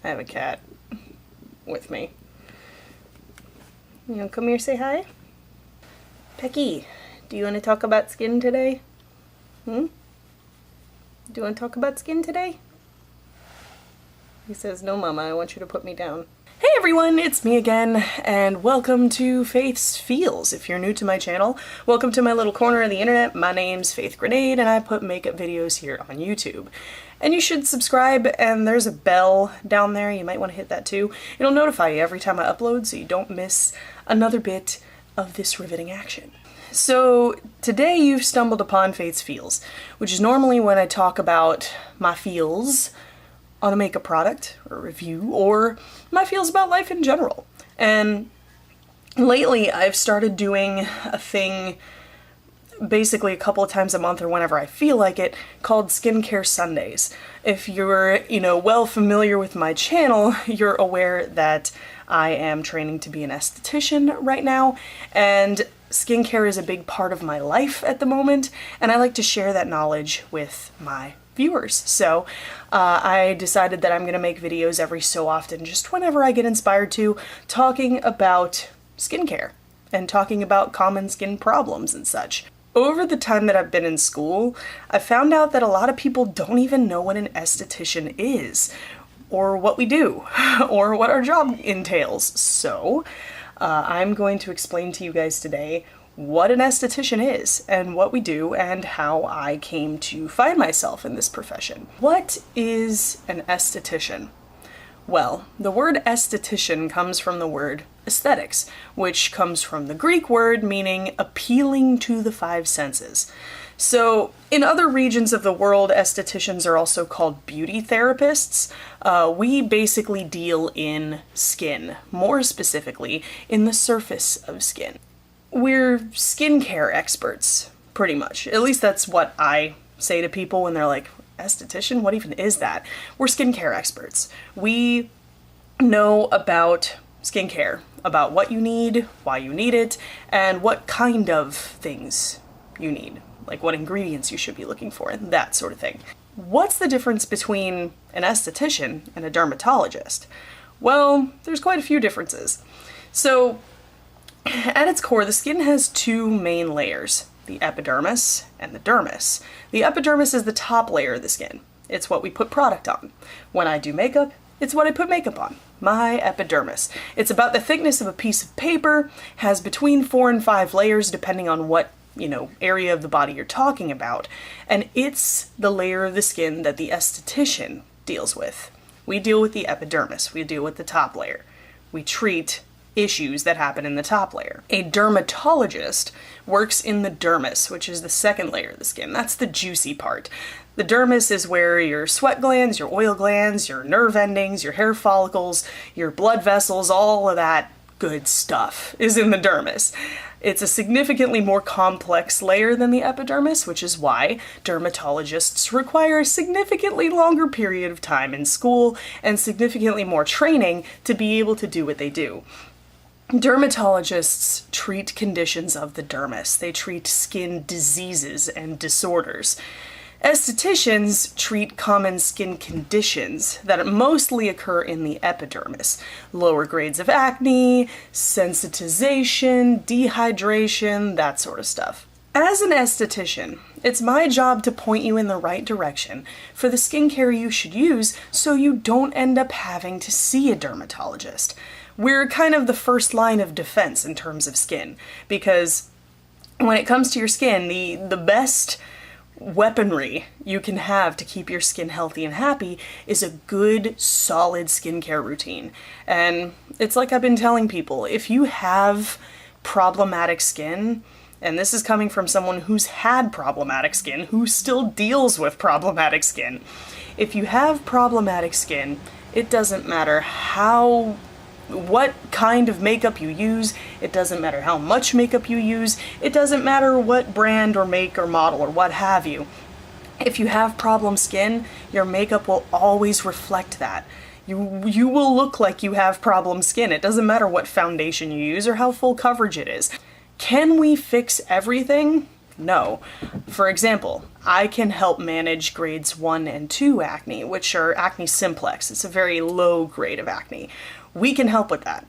I have a cat with me. You know, come here, say hi. Pecky, do you want to talk about skin today? Do you want to talk about skin today? He says, no, Mama, I want you to put me down. Hey everyone, it's me again, and welcome to Faith's Feels. If you're new to my channel, welcome to my little corner of the internet. My name's Faith Grenade, and I put makeup videos here on YouTube. And you should subscribe, and there's a bell down there. You might want to hit that too. It'll notify you every time I upload, so you don't miss another bit of this riveting action. So today you've stumbled upon Faith's Feels, which is normally when I talk about my feels on a makeup product or review, or my feels about life in general. And lately I've started doing a thing basically a couple of times a month or whenever I feel like it, called Skincare Sundays. If you're, well familiar with my channel, you're aware that I am training to be an esthetician right now, and skincare is a big part of my life at the moment, and I like to share that knowledge with my viewers. So I decided that I'm going to make videos every so often, just whenever I get inspired to, talking about skincare and talking about common skin problems and such. Over the time that I've been in school, I found out that a lot of people don't even know what an esthetician is, or what we do, or what our job entails. So I'm going to explain to you guys today what an esthetician is, and what we do, and how I came to find myself in this profession. What is an esthetician? Well, the word esthetician comes from the word aesthetics, which comes from the Greek word meaning appealing to the five senses. So, in other regions of the world, estheticians are also called beauty therapists. We basically deal in skin, more specifically in the surface of skin. We're skincare experts, pretty much. At least that's what I say to people when they're like, esthetician? What even is that? We're skincare experts. We know about skincare, about what you need, why you need it, and what kind of things you need. Like what ingredients you should be looking for, and that sort of thing. What's the difference between an esthetician and a dermatologist? Well, there's quite a few differences. So, at its core, the skin has two main layers, the epidermis and the dermis. The epidermis is the top layer of the skin. It's what we put product on. When I do makeup, it's what I put makeup on. My epidermis. It's about the thickness of a piece of paper, has between 4 and 5 layers depending on what, area of the body you're talking about, and it's the layer of the skin that the esthetician deals with. We deal with the epidermis. We deal with the top layer. We treat issues that happen in the top layer. A dermatologist works in the dermis, which is the second layer of the skin. That's the juicy part. The dermis is where your sweat glands, your oil glands, your nerve endings, your hair follicles, your blood vessels, all of that good stuff is in the dermis. It's a significantly more complex layer than the epidermis, which is why dermatologists require a significantly longer period of time in school and significantly more training to be able to do what they do. Dermatologists treat conditions of the dermis. They treat skin diseases and disorders. Estheticians treat common skin conditions that mostly occur in the epidermis. Lower grades of acne, sensitization, dehydration, that sort of stuff. As an esthetician, it's my job to point you in the right direction for the skincare you should use so you don't end up having to see a dermatologist. We're kind of the first line of defense in terms of skin, because when it comes to your skin, the best weaponry you can have to keep your skin healthy and happy is a good, solid skincare routine. And it's like I've been telling people, if you have problematic skin, and this is coming from someone who's had problematic skin, who still deals with problematic skin, if you have problematic skin, it doesn't matter what kind of makeup you use, it doesn't matter how much makeup you use, it doesn't matter what brand or make or model or what have you. If you have problem skin, your makeup will always reflect that. You will look like you have problem skin. It doesn't matter what foundation you use or how full coverage it is. Can we fix everything? No. For example, I can help manage grades 1 and 2 acne, which are acne simplex. It's a very low grade of acne. We can help with that.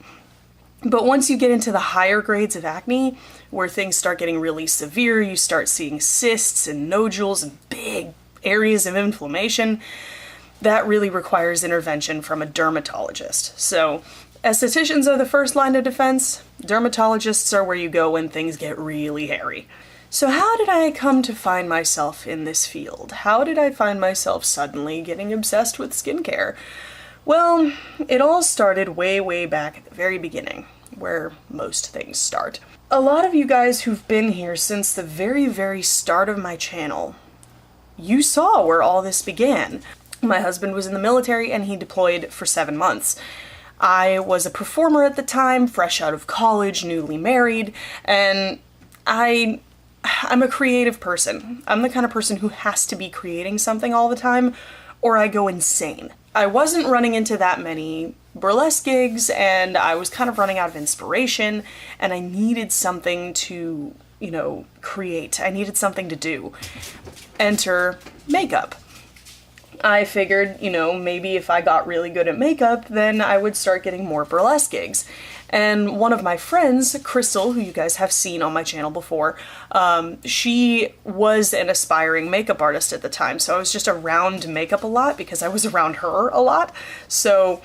But once you get into the higher grades of acne, where things start getting really severe, you start seeing cysts and nodules and big areas of inflammation, that really requires intervention from a dermatologist. So estheticians are the first line of defense. Dermatologists are where you go when things get really hairy. So how did I come to find myself in this field? How did I find myself suddenly getting obsessed with skincare? Well, it all started way, way back at the very beginning, where most things start. A lot of you guys who've been here since the very, very start of my channel, you saw where all this began. My husband was in the military and he deployed for 7 months. I was a performer at the time, fresh out of college, newly married, and I'm a creative person. I'm the kind of person who has to be creating something all the time, or I go insane. I wasn't running into that many burlesque gigs, and I was kind of running out of inspiration, and I needed something to, create. I needed something to do. Enter makeup. I figured, maybe if I got really good at makeup, then I would start getting more burlesque gigs. And one of my friends, Crystal, who you guys have seen on my channel before, she was an aspiring makeup artist at the time, so I was just around makeup a lot because I was around her a lot. So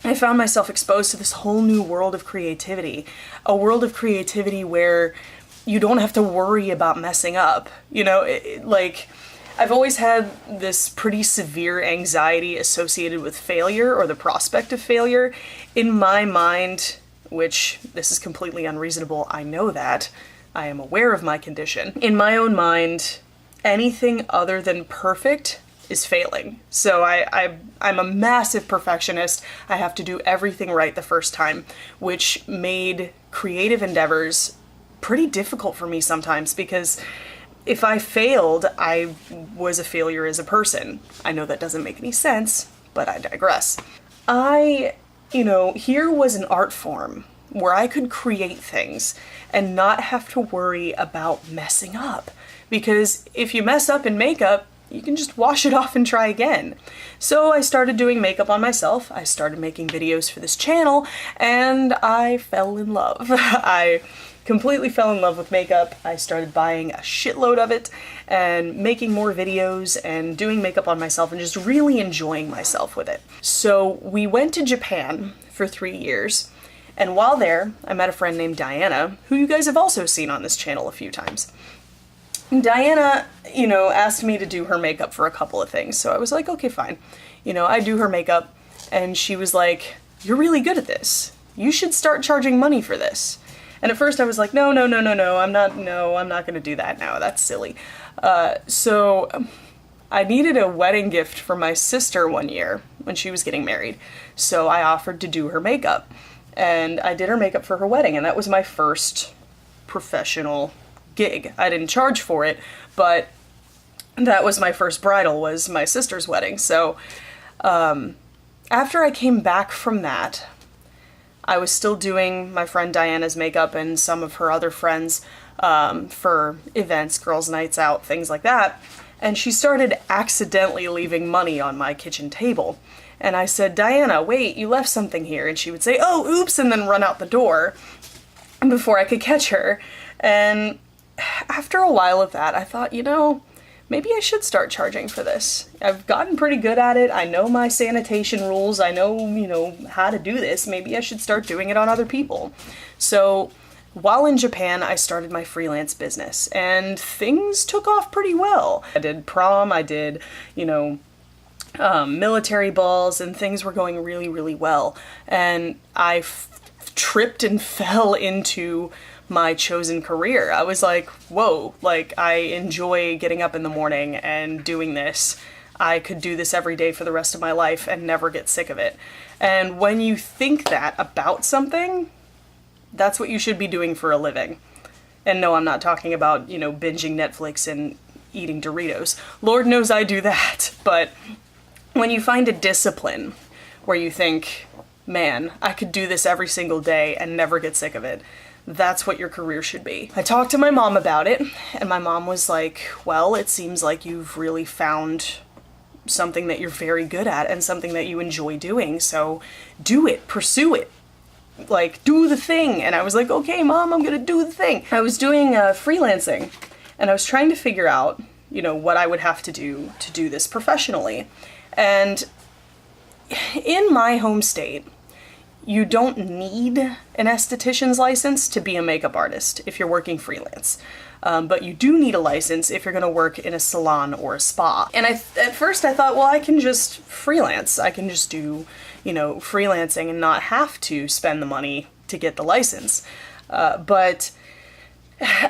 I found myself exposed to this whole new world of creativity, a world of creativity where you don't have to worry about messing up. I've always had this pretty severe anxiety associated with failure or the prospect of failure. In my mind, which this is completely unreasonable, I know that. I am aware of my condition. In my own mind, anything other than perfect is failing. So I'm a massive perfectionist. I have to do everything right the first time, which made creative endeavors pretty difficult for me sometimes because if I failed, I was a failure as a person. I know that doesn't make any sense, but I digress. Here was an art form where I could create things and not have to worry about messing up. Because if you mess up in makeup, you can just wash it off and try again. So I started doing makeup on myself. I started making videos for this channel, and I fell in love. I completely fell in love with makeup. I started buying a shitload of it and making more videos and doing makeup on myself and just really enjoying myself with it. So we went to Japan for 3 years, and while there, I met a friend named Diana, who you guys have also seen on this channel a few times. And Diana, asked me to do her makeup for a couple of things, so I was like, okay, fine. I do her makeup, and she was like, you're really good at this. You should start charging money for this. And at first I was like, no, I'm not gonna do that now, that's silly. So I needed a wedding gift for my sister one year when she was getting married. So I offered to do her makeup. And I did her makeup for her wedding, and that was my first professional gig. I didn't charge for it, but that was my first bridal, was my sister's wedding. So after I came back from that, I was still doing my friend Diana's makeup and some of her other friends for events, girls' nights out, things like that. And she started accidentally leaving money on my kitchen table. And I said, Diana, wait, you left something here. And she would say, oh, oops, and then run out the door before I could catch her. And after a while of that, I thought, maybe I should start charging for this. I've gotten pretty good at it. I know my sanitation rules. I know, how to do this. Maybe I should start doing it on other people. So while in Japan, I started my freelance business, and things took off pretty well. I did prom, I did, military balls, and things were going really, really well. And I tripped and fell into my chosen career. I was like, whoa, I enjoy getting up in the morning and doing this. I could do this every day for the rest of my life and never get sick of it. And when you think that about something, that's what you should be doing for a living. And no, I'm not talking about, binging Netflix and eating Doritos. Lord knows I do that. But when you find a discipline where you think, man, I could do this every single day and never get sick of it, that's what your career should be. I talked to my mom about it, and my mom was like, well, it seems like you've really found something that you're very good at and something that you enjoy doing, so do it, pursue it. Like, do the thing. And I was like, okay, Mom, I'm gonna do the thing. I was doing freelancing, and I was trying to figure out, you know, what I would have to do this professionally. And in my home state, you don't need an esthetician's license to be a makeup artist if you're working freelance. But you do need a license if you're gonna work in a salon or a spa. And at first I thought, well, I can just freelance. I can just do, you know, freelancing and not have to spend the money to get the license. But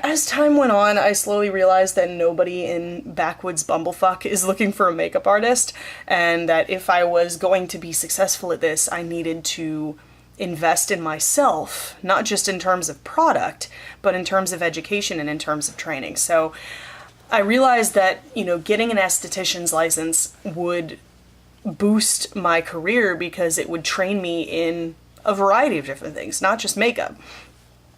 as time went on, I slowly realized that nobody in backwoods bumblefuck is looking for a makeup artist, and that if I was going to be successful at this, I needed to invest in myself, not just in terms of product, but in terms of education and in terms of training. So I realized that, you know, getting an esthetician's license would boost my career because it would train me in a variety of different things, not just makeup.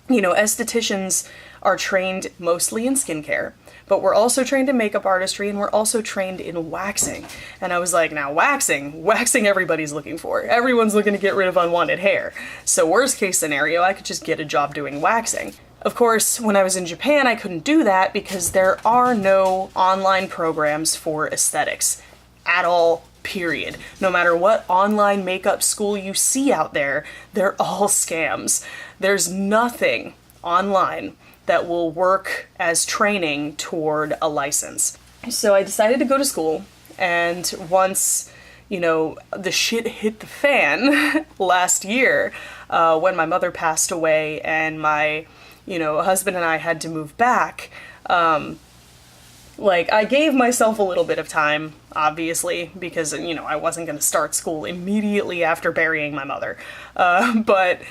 You know, estheticians are trained mostly in skincare, but we're also trained in makeup artistry, and we're also trained in waxing. And I was like, now waxing everybody's looking for. Everyone's looking to get rid of unwanted hair. So worst case scenario, I could just get a job doing waxing. Of course, when I was in Japan, I couldn't do that because there are no online programs for aesthetics at all, period. No matter what online makeup school you see out there, they're all scams. There's nothing online that will work as training toward a license. So I decided to go to school, and once, you know, the shit hit the fan last year, when my mother passed away and my, you know, husband and I had to move back, like, I gave myself a little bit of time, obviously, because, you know, I wasn't gonna start school immediately after burying my mother, but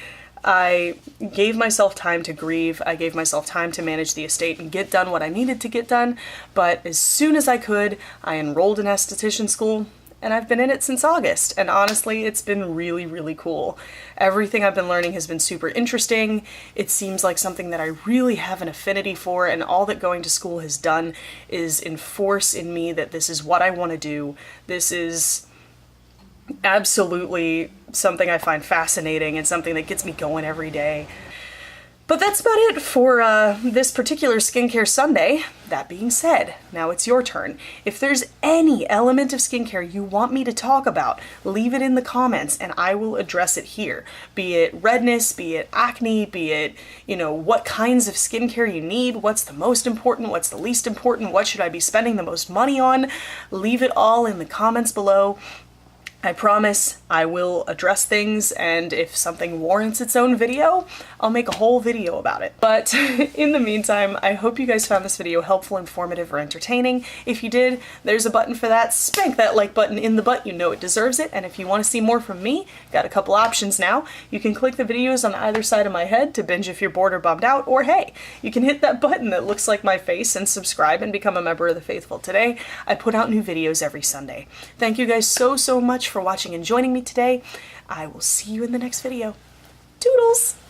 I gave myself time to grieve. I gave myself time to manage the estate and get done what I needed to get done. But as soon as I could, I enrolled in esthetician school, and I've been in it since August. And honestly, it's been really, really cool. Everything I've been learning has been super interesting. It seems like something that I really have an affinity for, and all that going to school has done is enforce in me that this is what I want to do. This is absolutely something I find fascinating and something that gets me going every day. But that's about it for this particular Skincare Sunday. That being said, now it's your turn. If there's any element of skincare you want me to talk about, leave it in the comments and I will address it here. Be it redness, be it acne, be it, you know, what kinds of skincare you need, what's the most important, what's the least important, what should I be spending the most money on? Leave it all in the comments below. I promise I will address things, and if something warrants its own video, I'll make a whole video about it. But in the meantime, I hope you guys found this video helpful, informative, or entertaining. If you did, there's a button for that. Spank that like button in the butt, you know it deserves it. And if you want to see more from me, got a couple options now. You can click the videos on either side of my head to binge if you're bored or bummed out, or hey, you can hit that button that looks like my face and subscribe and become a member of the faithful today. I put out new videos every Sunday. Thank you guys so much for watching and joining me today. I will see you in the next video. Toodles!